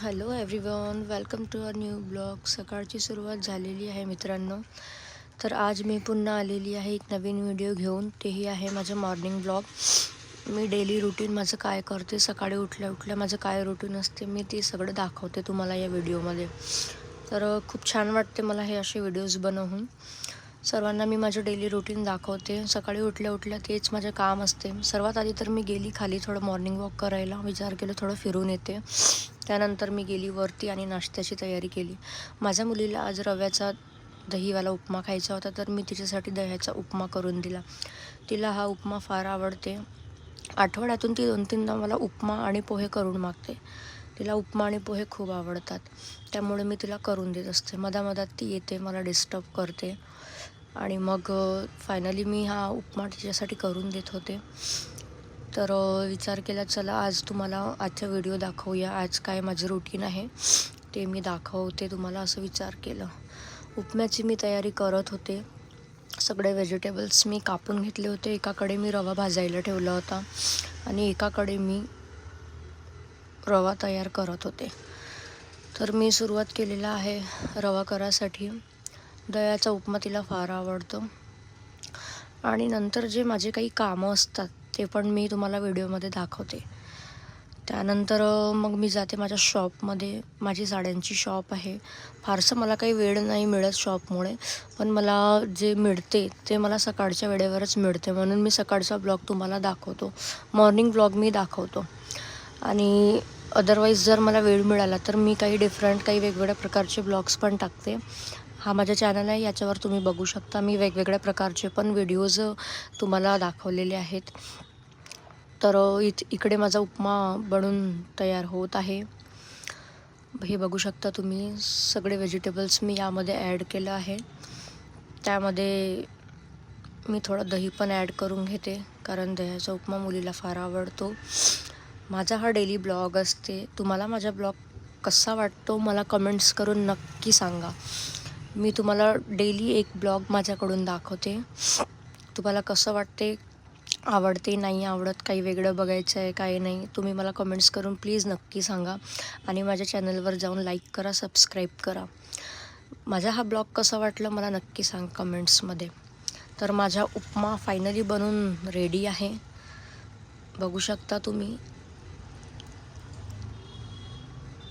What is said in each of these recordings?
Hello everyone, welcome to our new blog. सकाळची सुरुवात झालेली आहे मित्रांनो. तर आज मी पुन्हा आलेली आहे एक नवीन व्हिडिओ घेऊन. तेही आहे माझं मॉर्निंग ब्लॉग. मी डेली रुटीन माझं काय करते, सकाळी उठल्या उठल्या माझं काय रुटीन असते, मी ते सगळं दाखवते तुम्हाला या व्हिडिओमध्ये. तर खूप छान वाटते मला हे असे व्हिडिओज बनवून. सर्वांना मी माझं डेली रुटीन दाखवते. सकाळी उठल्या उठल्या तेच माझं काम असते. सर्वात आधी तर मी गेली खाली थोडं मॉर्निंग वॉक करायला. विचार केलं थोडं फिरून येते. त्यानंतर मी गेली वरती आणि नाश्त्याची तयारी केली. माझ्या मुलीला आज रव्याचा दहीवाला उपमा खायचा होता, तर मी तिच्यासाठी दह्याचा उपमा करून दिला. तिला हा उपमा फार आवडते. आठवड्यातून ती 2-3दा मला उपमा आणि पोहे करून मागते. तिला उपमा आणि पोहे खूप आवडतात, त्यामुळे मी तिला करून देत असते. मधामधात ती येते, मला डिस्टर्ब करते आणि मग फायनली मी हा उपमा तिच्यासाठी करून देत होते. तर विचार केला चला आज तुम्हाला आजचा व्हिडिओ दाखवूया. आज काय माझं रुटीन आहे ते मी दाखवते तुम्हाला, असं विचार केलं. उपम्याची मी तयारी करत होते. सगळे व्हेजिटेबल्स मी कापून घेतले होते. एकाकडे मी रवा भाजायला ठेवला होता आणि एकाकडे मी रवा तयार करत होते. तर मी सुरुवात केलेला आहे रवा करायसाठी. दह्याचा उपमा तिला फार आवडतो. आणि नंतर जे माझे काही कामं असतात ते पण मी तुम्हाला व्हिडिओमध्ये दाखवते. त्यानंतर मग मी जाते माझ्या शॉपमध्ये. माझी साड्यांची शॉप आहे. फारसं मला काही वेळ नाही मिळत शॉपमुळे, पण मला जे मिळते ते मला सकाळच्या वेळेवरच मिळते, म्हणून मी सकाळचा ब्लॉग तुम्हाला दाखवतो. मॉर्निंग ब्लॉग मी दाखवतो. आणि अदरवाईज जर मला वेळ मिळाला तर मी काही काही वेगवेगळ्या प्रकारचे ब्लॉग्स पण टाकते. हा माझा चॅनल आहे, याच्यावर तुम्ही बघू शकता. मी वेगवेगळ्या प्रकारचे पण व्हिडिओज तुम्हाला दाखवलेले आहेत. तर इकडे माझा उपमा बनून तयार होत आहे. हे बघू शकता तुम्ही. सगळे व्हेजिटेबल्स मी यामध्ये ॲड केलं आहे. त्यामध्ये मी थोडं दही पण ॲड करून घेते, कारण दह्याचा उपमा मुलीला फार आवडतो. माझा हा डेली ब्लॉग असते. तुम्हाला माझा ब्लॉग कसा वाटतो मला कमेंट्स करून नक्की सांगा. मी तुम्हाला डेली एक ब्लॉग माझ्याकडून दाखवते. तुम्हाला कसं वाटते, आवडते नाही आवडत, काही वेगळं बघायचं आहे काही नाही, तुम्ही मला कमेंट्स करून प्लीज नक्की सांगा. आणि माझ्या चॅनलवर जाऊन लाईक करा, सबस्क्राईब करा. माझा हा ब्लॉग कसा वाटला मला नक्की सांग कमेंट्समध्ये. तर माझा उपमा फायनली बनून रेडी आहे, बघू शकता तुम्ही.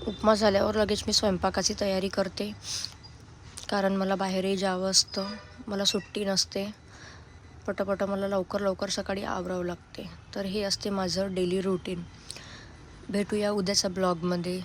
उपमा झाल्यावर लगेच मी स्वयंपाकाची तयारी करते, कारण मला बाहेरही जावं असतं, मला सुट्टी नसते. पटापट मला लवकर सकाळी आवरावं लागते. तर हे असते माझं डेली रुटीन. भेटूया उद्याच्या ब्लॉगमध्ये.